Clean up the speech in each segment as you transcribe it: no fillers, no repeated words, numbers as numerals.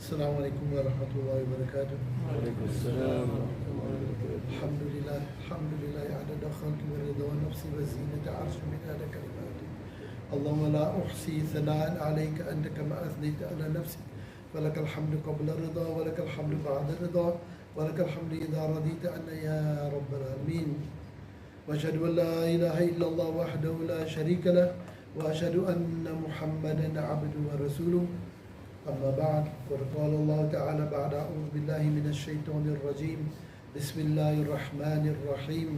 السلام عليكم ورحمة الله وبركاته. وعليكم السلام ورحمة الله وبركاته. الحمد لله عدد خلقه ورضا نفسي وزينة عرشه مداد كلماته. اللهم لا أحصي ثناء عليك أنت كما أثنيت على نفسي، فلك الحمد قبل الرضا ولك الحمد بعد الرضا ولك الحمد إذا رضيت عنا يا رب العالمين. وأشهد أن لا إله إلا الله وحده لا شريك له، وأشهد أن محمدا عبده ورسوله. أما بعد، وقال الله تعالى بعد أعوذ بالله من الشيطان الرجيم بسم الله الرحمن الرحيم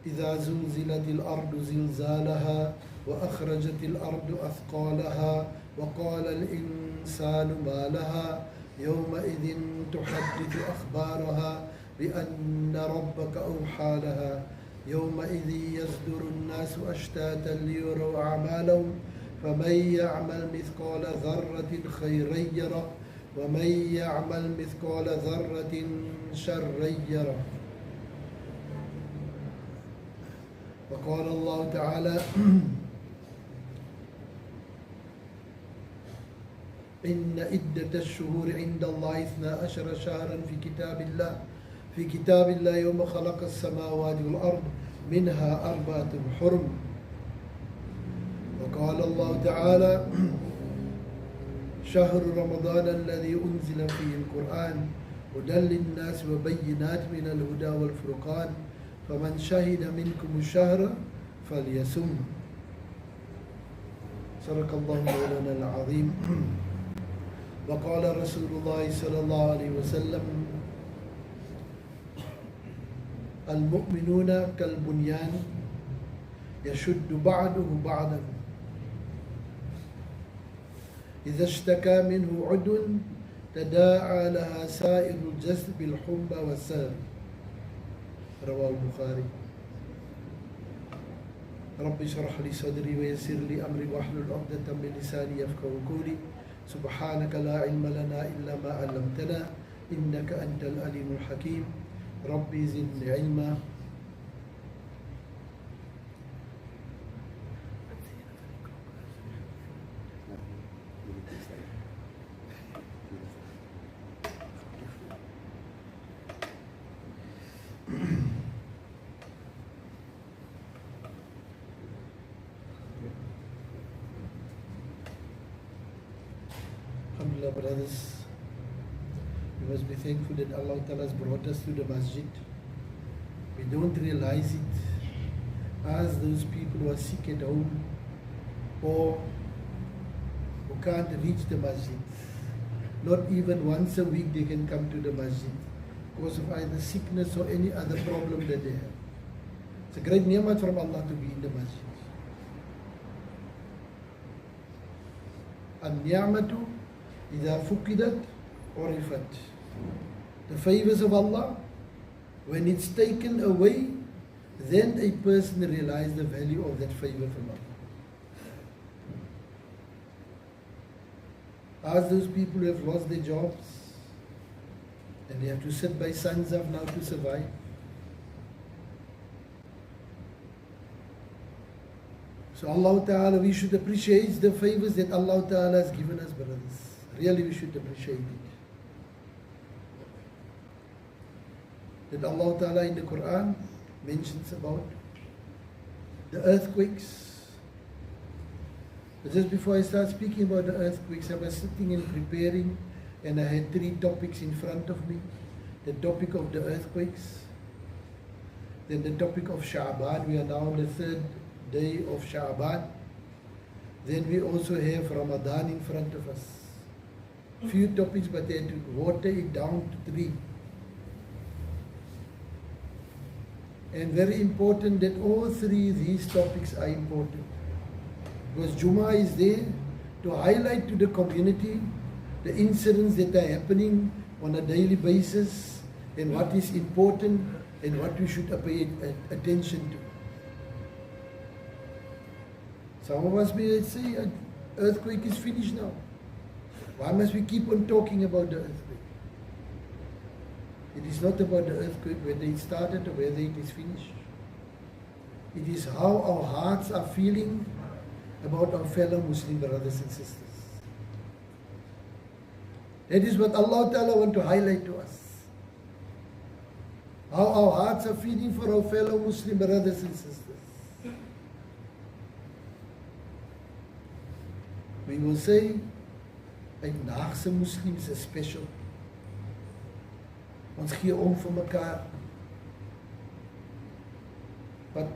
إذا زلزلت الأرض زلزالها وأخرجت الأرض أثقالها وقال الإنسان ما لها يومئذ تحدث أخبارها بأن ربك أوحى لها يومئذ يصدر الناس أشتاتا ليروا أعمالهم فمن يعمل مثقال ذرة خيرا يره ومن يعمل مثقال ذرة شرا يره. وقال الله تعالى إن عدة الشهور عند الله 12 شهرا في كتاب الله يوم خلق السماوات والأرض منها 4 حرم. وقال الله تعالى شهر رمضان الذي أنزل فيه القرآن هدى للناس وبينات من الهدى والفرقان فمن شهد منكم الشهر فليصم. صدق الله مولانا العظيم. وقال رسول الله صلى الله عليه وسلم المؤمنون كالبنيان يشد بعضه بعضا إذا اشتكى منه عضو تداعى لها سائر الجسد بالحمى والسهر. رواه البخاري. رب اشرح لي صدري ويسر لي أمري واحلل عقدة من لساني يفقهوا قولي. سبحانك لا علم لنا إلا ما علمتنا إنك أنت العليم الحكيم. ربي زدني علما. Alhamdulillah, brothers, we must be thankful that Allah Ta'ala has brought us to the masjid. We don't realize it as those people who are sick at home or who can't reach the masjid. Not even once a week they can come to the masjid because of either sickness or any other problem that they have. It's a great ni'mat from Allah to be in the masjid. An-ni'matu idha fuqidat urifat. The favors of Allah, when it's taken away, then a person realizes the value of that favor from Allah. As those people who have lost their jobs and they have to sit by suns up now to survive. So Allah Ta'ala, we should appreciate the favors that Allah Ta'ala has given us, brothers. Really we should appreciate it. That Allah Ta'ala in the Quran mentions about the earthquakes. But just before I start speaking about the earthquakes, I was sitting and preparing and I had 3 topics in front of me. The topic of the earthquakes, then the topic of Sha'ban. We are now on the 3rd day of Sha'ban. Then we also have Ramadan in front of us. Few topics, but they had to water it down to 3. And very important that all 3 these topics are important. Because Jumuah is there to highlight to the community the incidents that are happening on a daily basis and what is important and what we should pay attention to. Some of us may say, earthquake is finished now. Why must we keep on talking about the earthquake? It is not about the earthquake, whether it started or whether it is finished. It is how our hearts are feeling about our fellow Muslim brothers and sisters. That is what Allah Ta'ala wants to highlight to us. How our hearts are feeling for our fellow Muslim brothers and sisters. We will say, Haagse Muslims is special. Ons gee om vir mekaar. But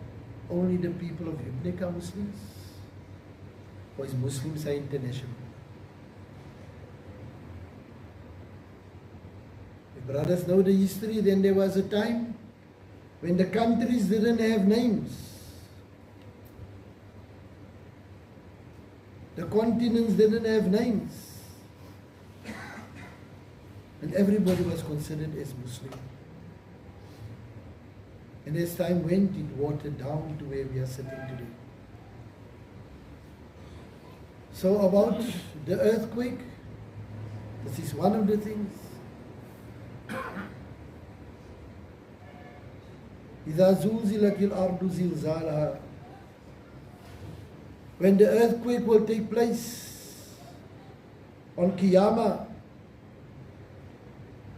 only the people of Ibnik are Muslims? Or is Muslims are international? If brothers know the history, then there was a time when the countries didn't have names. The continents didn't have names. And everybody was considered as Muslim. And as time went, it watered down to where we are sitting today. So about the earthquake, this is one of the things. إِذَا زُلْزِلَتِ الْأَرْضُ زِلْزَالَهَا. When the earthquake will take place on Qiyamah,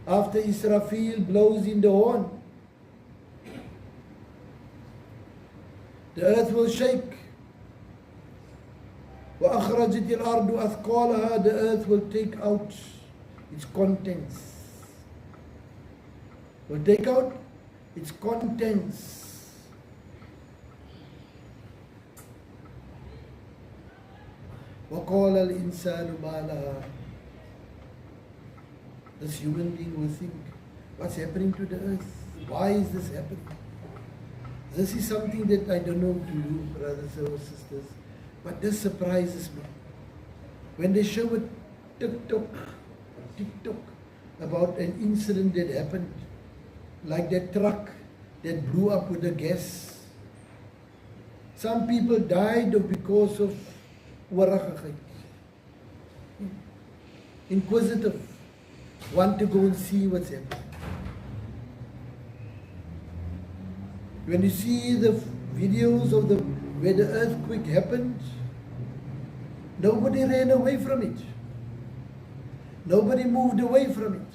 after Israfil blows in the horn, the earth will shake. وَأَخْرَجَتِ الْأَرْضُ أَثْقَالَهَا. The earth will take out its contents. Will take out its contents. وَقَالَ الْإِنسَانُ مَا لَهَا. This human being will think, what's happening to the earth? Why is this happening? This is something that I don't know to you, brothers or sisters, but this surprises me. When they show a TikTok about an incident that happened, like that truck that blew up with the gas. Some people died because of waragigheid. Inquisitive. Want to go and see what's happening. When you see the videos of where the earthquake happened, nobody ran away from it. Nobody moved away from it.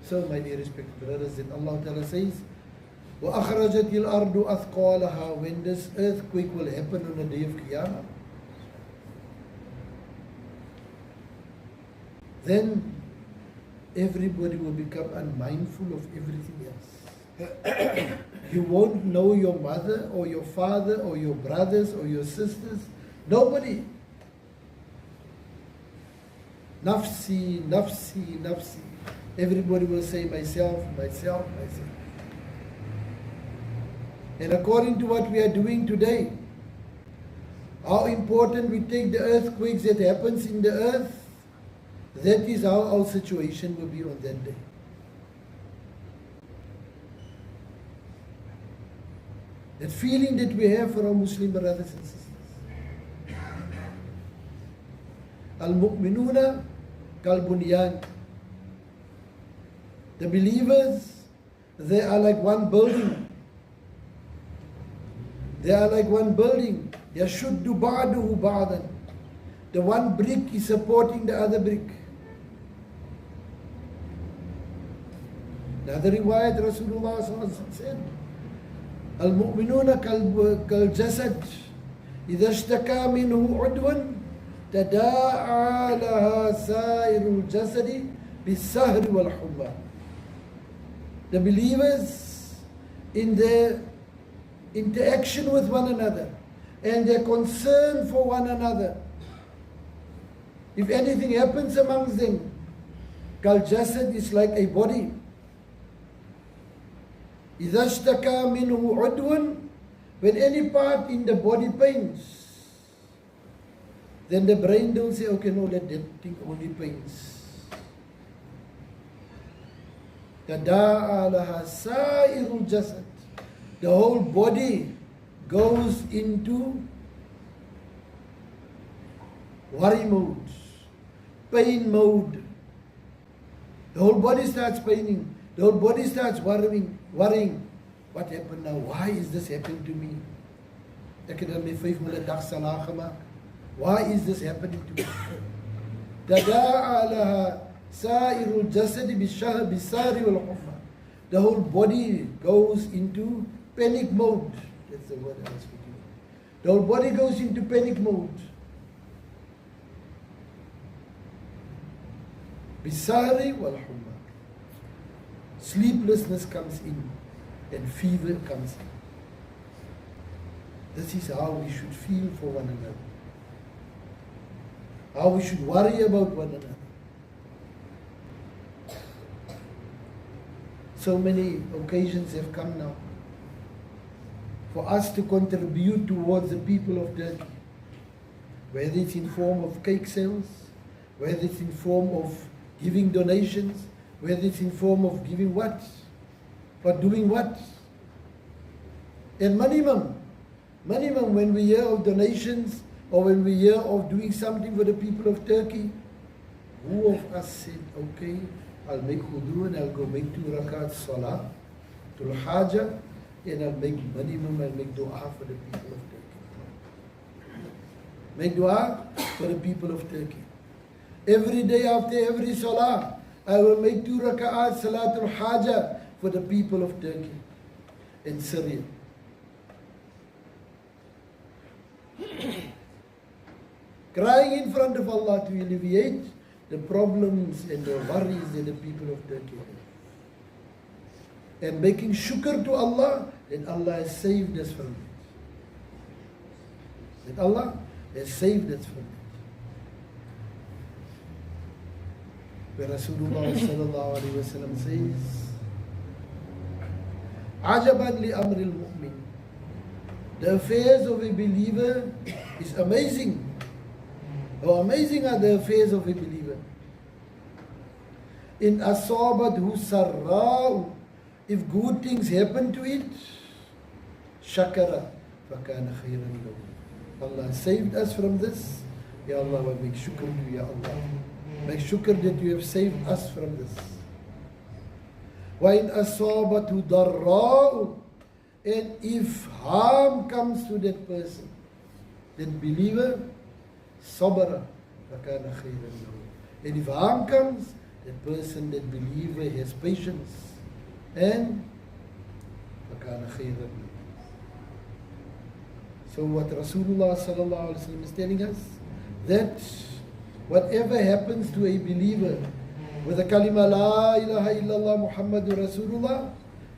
So, my dear respected brothers, that Allah Ta'ala says, وَأَخْرَجَتِ الْأَرْضُ أَثْقَالَهَا. When this earthquake will happen on the day of Qiyamah, then everybody will become unmindful of everything else. You won't know your mother or your father or your brothers or your sisters. Nobody. Nafsi, nafsi, nafsi. Everybody will say myself, myself, myself. And according to what we are doing today, how important we take the earthquakes that happens in the earth, that is how our situation will be on that day. That feeling that we have for our Muslim brothers and sisters. Al-Mu'minuna kal-bunyan. The believers, they are like one building. They are like one building. يَشُدُّ بَعْدُهُ بَعْدًا. The one brick is supporting the other brick. Another riwayat Rasulullah said, Al-Mu'minuna kal-jasad. إِذَا اشْتَكَى مِنْهُ عُدْوًا تَدَاعَى لَهَا سَائِرُ الْجَسَدِ بِالسَّهْرِ وَالْحُمَّةِ. The believers in their interaction with one another and their concern for one another. If anything happens amongst them, Kal-Jasad is like a body. إِذَا اشْتَكَى مِنْهُ عُدْوٌ. When any part in the body pains, then the brain don't say, okay, no, let that thing only pains. تَدَاعَى لَهَا سَائِرُ الْجَسَدِ. The whole body goes into worry mode, pain mode. The whole body starts paining. The whole body starts worrying. What happened now? Why is this happening to me? Ek het dan met 5 minute dag salah gemaak. Why is this happening to me? تَدَاعَى لَهَا سَائِرُ الْجَسَدِ بِالسَّهْرِ وَالْحُمَّةِ. The whole body goes into panic mode. That's the word I was speaking. The whole body goes into panic mode. Bisari wal humma. Sleeplessness comes in and fever comes in. This is how we should feel for one another. How we should worry about one another. So many occasions have come now for us to contribute towards the people of Turkey, whether it's in form of cake sales, whether it's in form of giving donations, whether it's in form of giving what, for doing what. And minimum, when we hear of donations or when we hear of doing something for the people of Turkey, who of us said, okay, I'll make wudu and I'll go make 2 rakat salah, tul haja, and I'll make minimum, I'll make dua for the people of Turkey. Make dua for the people of Turkey. Every day after every salah, I will make 2 raka'at salatul haja for the people of Turkey and Syria. Crying in front of Allah to alleviate the problems and the worries that the people of Turkey have. And making shukr to Allah that Allah has saved us from it. That Allah has saved us from it. Where Rasulullah sallallahu alayhi wa sallam says, Ajaban li amril mu'min. The affairs of a believer is amazing. How amazing are the affairs of a believer. In asabathu sarra'u, if good things happen to it, shakara fakana khayran lahu. Allah saved us from this. Ya Allah, we make shukr to you, Ya Allah. Make shukr that you have saved us from this. Wa in asabathu darra'u, and if harm comes to that person, that believer, sabara fakana khayran lahu. And if harm comes, that person, that believer has patience, and كان خيرا. So what Rasulullah sallallahu alaihi wasallam is telling us, that whatever happens to a believer with the kalima la ilaha illallah Muhammadur Rasulullah,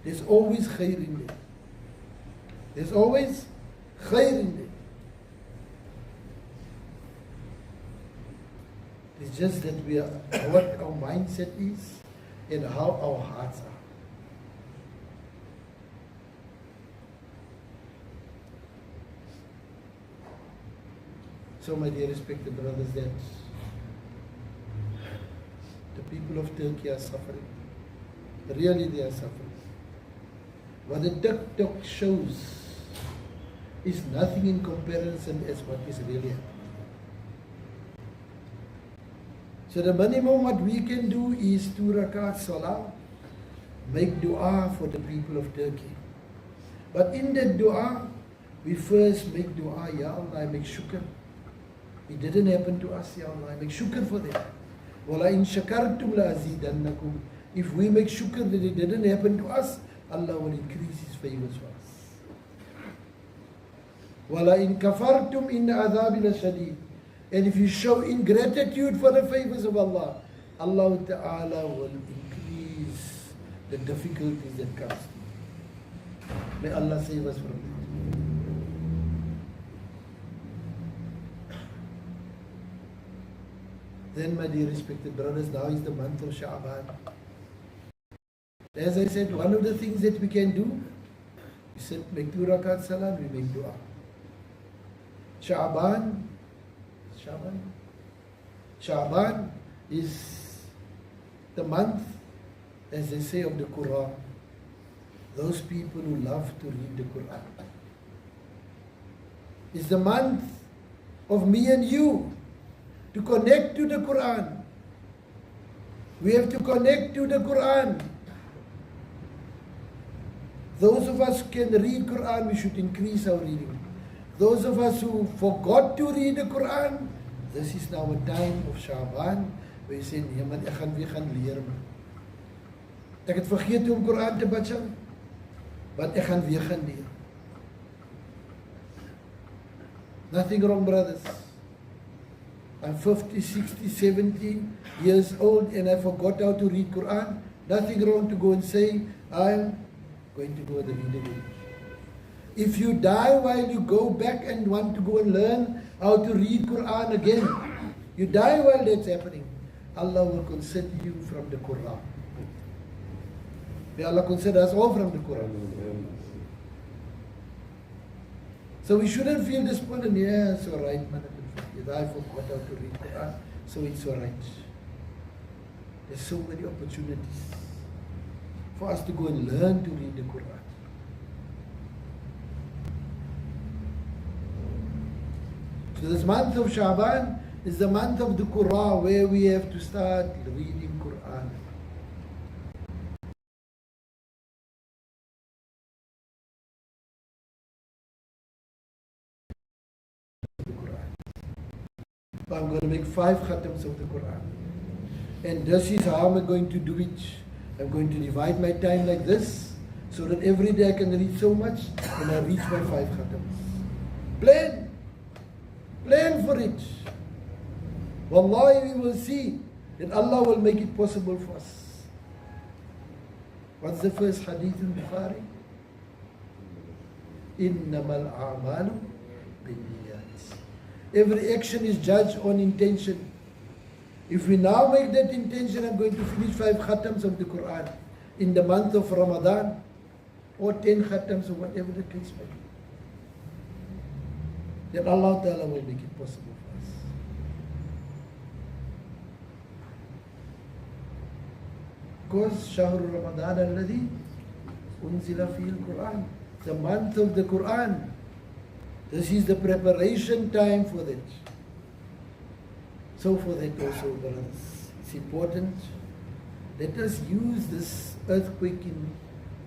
there's always khair in there. There's always khair in there. It's just that we are, what our mindset is and how our hearts are. So my dear respected brothers, that the people of Turkey are suffering. Really they are suffering. What the TikTok shows is nothing in comparison as what is really happening. So the minimum what we can do is 2 rakat salah, make dua for the people of Turkey. But in that dua, we first make dua, Ya Allah, I make shukr. It didn't happen to us, Ya Allah, I make shukr for them. Wala in shakartum la azidannakum. If we make shukr that it didn't happen to us, Allah will increase His favors for us. Wala in kafartum inna adhabi la shadid. And if you show ingratitude for the favors of Allah, Allah Ta'ala will increase the difficulties that comes. May Allah save us from that. Then, my dear respected brothers, now is the month of Sha'ban. As I said, one of the things that we can do, we said, make 2 rakat salah, we make dua. Sha'ban is the month, as they say, of the Quran. Those people who love to read the Quran. It's the month of me and you to connect to the Quran. We have to connect to the Quran. Those of us who can read Quran, we should increase our reading. Those of us who forgot to read the Quran, this is now a time of Sha'ban, where you say, nee man, ek gaan weer gaan leer man. Ek het vergeet om Quran te baca, but ek gaan weer gaan leer. Nothing wrong, brothers. I'm 50, 60, 70 years old and I forgot how to read Quran. Nothing wrong to go and say, I'm going to go and read again. If you die while you go back and want to go and learn how to read Quran again, you die while that's happening, Allah will consider you from the Quran. May Allah consider us all from the Quran. So we shouldn't feel disappointed. Yeah, it's all right, man. I forgot how to read Quran, so it's all right. There's so many opportunities for us to go and learn to read the Quran. So this month of Sha'ban is the month of the Quran, where we have to start reading Quran. I'm going to make 5 khatams of the Quran. And this is how I'm going to do it. I'm going to divide my time like this, so that every day I can read so much, and I reach my 5 khatams. Plan for it. Wallahi, we will see that Allah will make it possible for us. What's the first hadith in Bukhari? Innamal a'malu binniyat. Every action is judged on intention. If we now make that intention, I'm going to finish 5 khatams of the Quran in the month of Ramadan, or 10 khatams, or whatever the case may be, then Allah Ta'ala will make it possible for us. Because Shahrul Ramadan alladhi unzila fihi al-Quran, the month of the Quran. This is the preparation time for that. So for that also, brothers, it's important. Let us use this earthquake in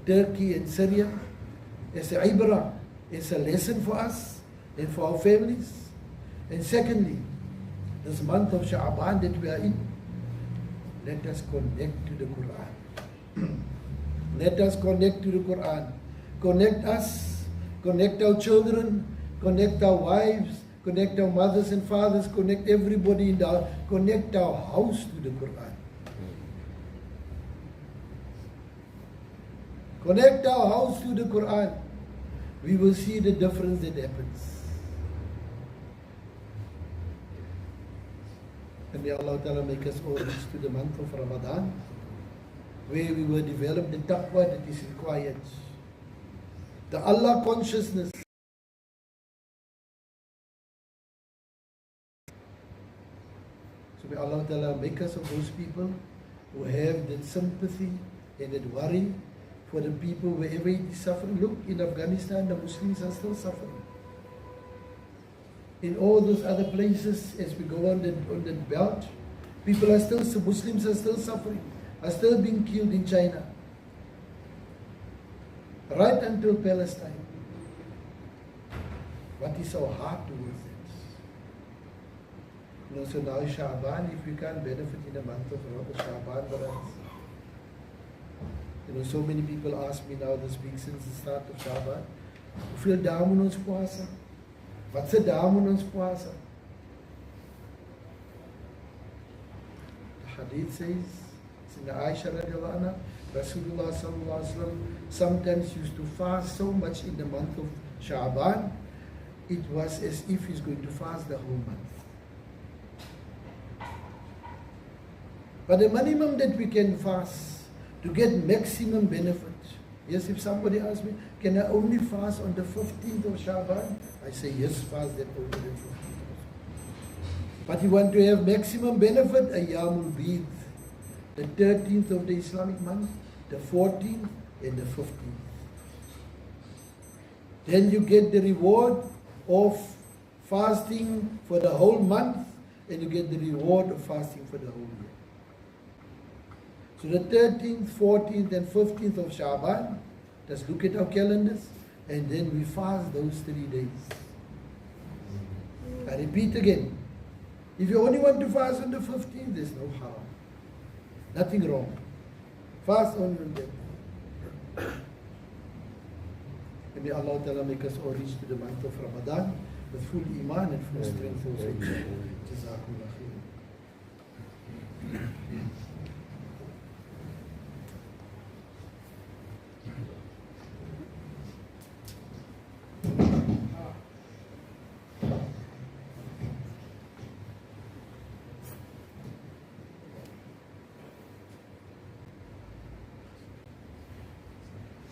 Turkey and Syria as a ibrah, as a lesson for us and for our families. And secondly, this month of Sha'ban that we are in, let us connect to the Quran. Let us connect to the Quran. connect us, connect our children, connect our wives, connect our mothers and fathers, connect everybody in the, connect our house to the Quran. Connect our house to the Quran. We will see the difference that happens. And may Allah Ta'ala make us all reach to the month of Ramadan, where we will develop the taqwa that is required. The Allah consciousness. So may Allah Ta'ala make us of those people who have that sympathy and that worry for the people wherever it is suffering. Look, in Afghanistan, the Muslims are still suffering. In all those other places, as we go on that belt, people are still, Muslims are still suffering, are still being killed in China. Right until Palestine. What is our heart towards it? You know, so now Sha'ban, if we can't benefit in the month of Sha'ban, but you know, so many people ask me now this week since the start of Sha'ban, hoeveel dae moet ons puasa? Wat se dae moet ons puasa? The hadith says, it's in the Aisha radiallahu anha, Rasulullah sallallahu alaihi wasallam sometimes used to fast so much in the month of Sha'ban, it was as if he's going to fast the whole month. But the minimum that we can fast to get maximum benefit. Yes, if somebody asks me, can I only fast on the 15th of Sha'ban? I say yes, fast that only the 15th. But you want to have maximum benefit, Ayyamul Bid, the 13th of the Islamic month, the 14th and the 15th. Then you get the reward of fasting for the whole month, and you get the reward of fasting for the whole year. So the 13th, 14th and 15th of Sha'ban, let's look at our calendars, and then we fast those 3 days. I repeat again, if you only want to fast on the 15th, there's no harm. Nothing wrong. Fast only on them. And may Allah Ta'ala make us all reach to the month of Ramadan with full iman and full strength also. Jazakumullah khair.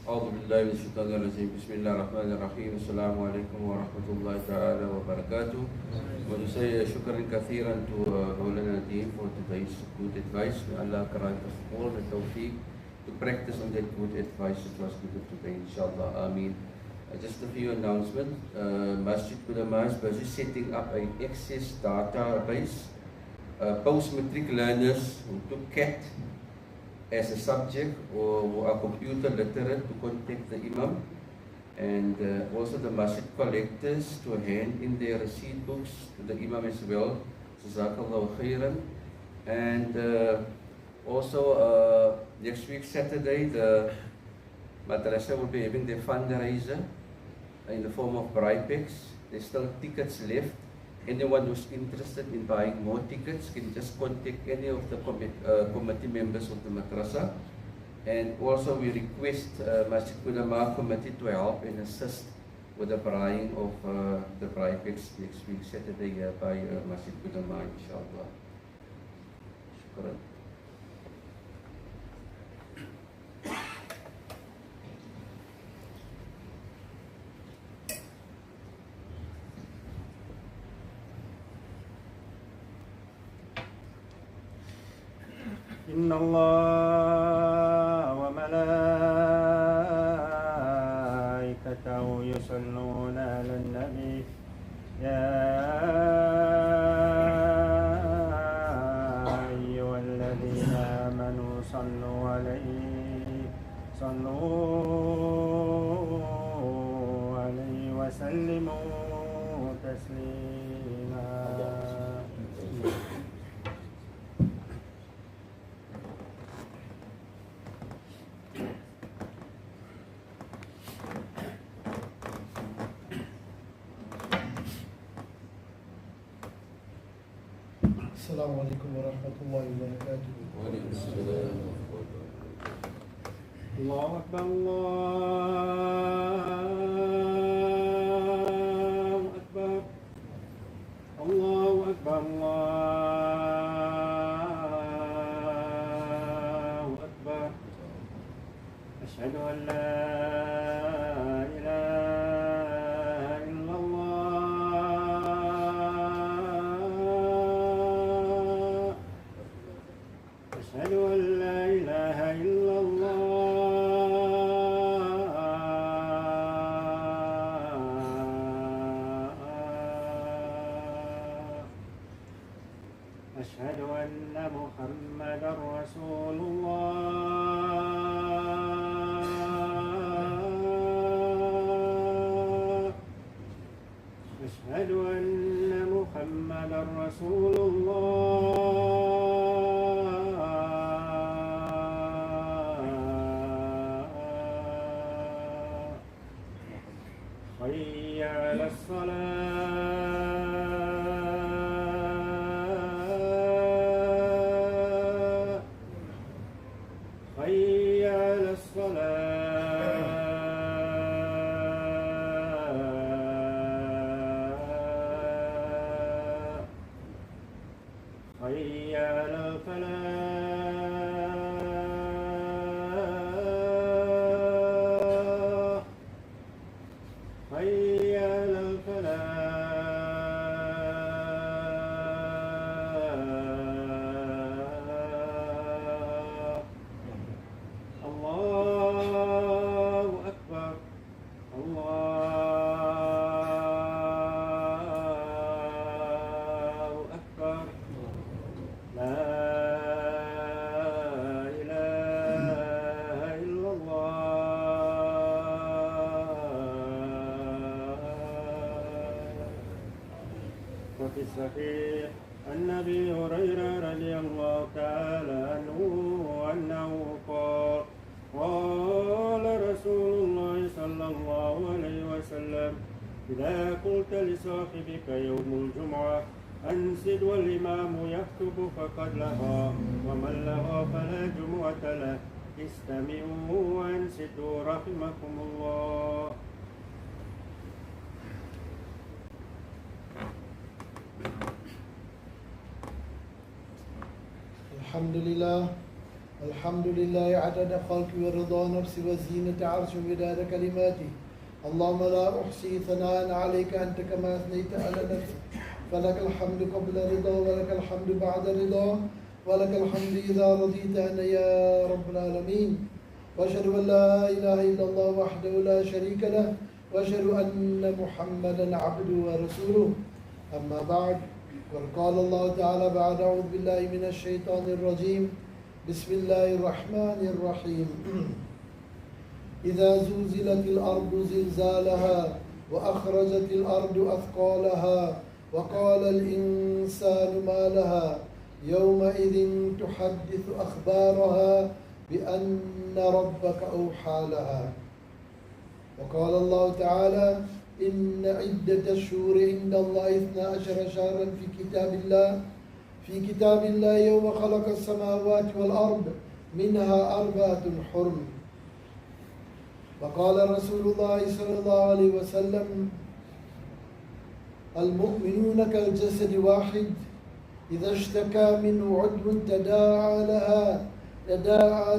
أعوذ بالله من الشيطان الرجيم بسم الله الرحمن الرحيم السلام عليكم ورحمة الله تعالى وبركاته. I want to say shukran kathiran to Maulana Nadeem for today's good advice. May Allah grant us all the tawfiq to practice on that good advice that was given today, inshallah. Ameen. Just a few announcements. Masjid Ulama is busy setting up an access database. Post-matric learners who took CAT as a subject or who are computer literate to contact the Imam, and also the masjid collectors to hand in their receipt books to the Imam as well. Jazakallahu khairan. And also next week Saturday the madrasa will be having their fundraiser in the form of bribe packs. There's still tickets left. Anyone who's interested in buying more tickets can just contact any of the committee members of the madrasa. And also we request Masjid Ulama committee to help and assist with the buying of the bribe packs next week Saturday by Masjid Ulama, inshallah. Shukran. إن الله وملائكته يصلون على النبي يا أيها الذين آمنوا صلوا عليه وسلموا تسليما. السلام عليكم ورحمة الله وبركاته. وعليكم السلام. الله أكبر الله أكبر الله أكبر. أشهد أن لا إله إلا الله. أشهد أن لا إله إلا الله. أشهد أن محمدا رسول الله. أشهد أن محمدا رسول الله. حي على الصلاة. حي على الصلاة. حي على الفلاح. حي على الفلاح. الله أكبر الله أكبر. لا إله إلا الله. وفي الصحيح عن أبي هريرة رضي الله تعالى عنه أنه قال قال رسول الله صلى الله عليه وسلم إذا قلت لصاحبك يوم الجمعة أنصت والإمام يخطب فقد لغى ومن لغى فلا جمعة له استمعوا وأنصتوا رحمكم الله. الحمد لله عدد خلقه ورضا نفسه وزينة عرشه ومداد كلماته. اللهم لا أحصي ثناء عليك أنت كما أثنيت على نفسك، فلك الحمد قبل رضا ولك الحمد بعد رضا ولك الحمد إذا رضيت أنا يا رب العالمين. وأشهد أن لا إله إلا الله وحده لا شريك له وأشهد أن محمدا عبده ورسوله. أما بعد، وقال الله تعالى بعد أعوذ بالله من الشيطان الرجيم بسم الله الرحمن الرحيم. إذا زلزلت الأرض زلزالها وأخرجت الأرض أثقالها وقال الإنسان ما لها يومئذ تحدث أخبارها بأن ربك أوحى لها. وقال الله تعالى إن عدة الشهور عند الله 12 شهرا في كتاب الله يوم خلق السماوات والأرض منها 4 حرم. وقال رسول الله صلى الله عليه وسلم المؤمنون كالجسد واحد إذا اشتكى منه عضو تداعى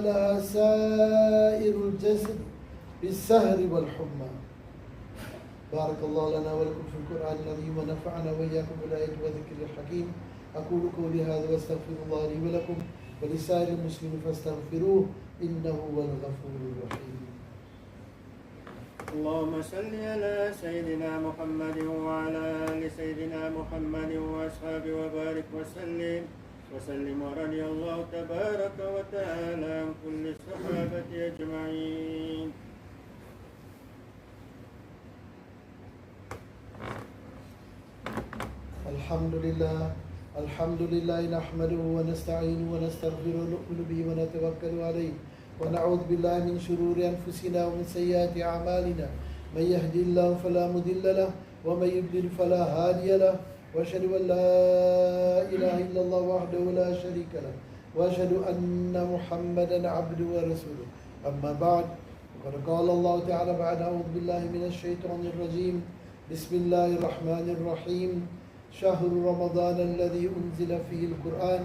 لها سائر الجسد بالسهر والحمى. بارك الله لنا ولكم في القرآن العظيم ونفعنا وإياكم بالآيات والذكر الحكيم. أقول قولي هذا واستغفر الله لي ولكم ولسائر المسلمين فاستغفروه إنه هو الغفور الرحيم. اللهم صل على سيدنا محمد وعلى آل سيدنا محمد وأصحابه وبارك وسلم ورضي الله تبارك وتعالى عن كل الصحابة أجمعين. الحمد لله نحمده ونستعينه ونستغفره ونؤمن به ونتوكل عليه ونعوذ بالله من شرور أنفسنا ومن سيئات أعمالنا. من يهدي الله فلا مضل له ومن يضلل فلا هادي له وأشهد أن لا إله إلا الله وحده لا شريك له وأشهد أن محمدا عبده ورسوله أما بعد وقد قال الله تعالى بعد أعوذ بالله من الشيطان الرجيم بسم الله الرحمن الرحيم شهر رمضان الذي أنزل فيه القرآن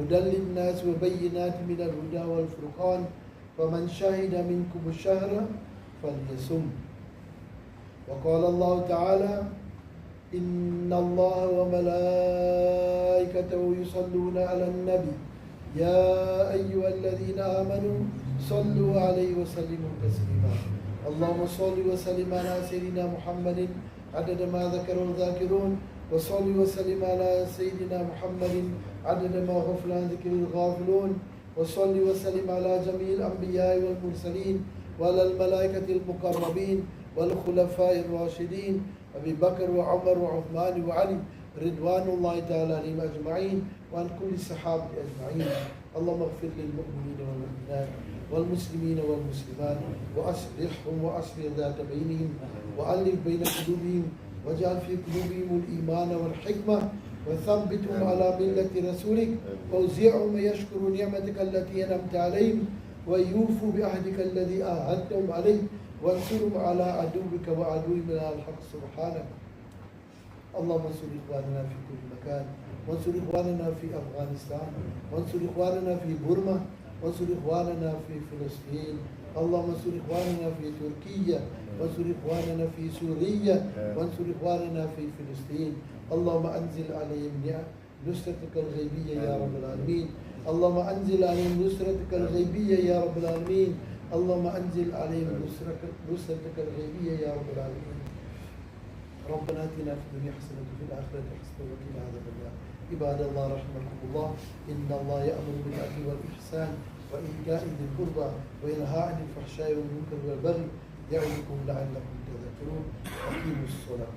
هدى للناس وبينات من الهدى والفرقان فمن شهد منكم الشهر فليصم وقال الله تعالى إن الله وملائكته يصلون على النبي يا أيها الذين آمنوا صلوا عليه وسلموا تسليما اللهم صل وسلم على سيدنا محمد عدد ما ذكره الذاكرون وصل وسلم على سيدنا محمد عدد ما غفل عن ذكر الغافلون وصل وسلم على جميع الأنبياء والمرسلين وعلى الملائكة المقربين والخلفاء الراشدين أبي بكر وعمر وعثمان وعلي رضوان الله تعالى عليهم أجمعين وعن كل الصحابة أجمعين اللهم اغفر للمؤمنين والمؤمنات والمسلمين والمسلمات وأصلحهم وأصلح ذات بينهم وألف بين قلوبهم واجعل في قلوبهم الإيمان والحكمة وثبتهم على ملة رسولك وأوزعهم يشكروا نعمتك التي أنعمت عليهم ويوفوا بعهدك الذي عاهدتهم عليه وانصرهم على عدوك وعدوهم على الحق سبحانك اللهم انصر إخواننا في كل مكان وانصر إخواننا في أفغانستان وانصر إخواننا في بورما وانصر إخواننا في فلسطين اللهم انصر إخواننا في تركيا وانصر إخواننا في سوريا وانصر إخواننا في فلسطين اللهم أنزل عليهم نصرتك الغيبية يا رب العالمين اللهم أنزل عليهم نصرتك الغيبية يا رب العالمين اللهم أنزل عليهم نصرتك الغيبية يا رب العالمين ربنا آتنا في الدنيا حسنة وفي الآخرة حسنة وقنا عذاب النار عباد الله رحمكم الله إن الله يأمر بالعدل والإحسان وإيتاء ذي القربى وينهى عن الفحشاء والمنكر والبغي يعظكم لعلكم تذكرون أقيموا الصلاة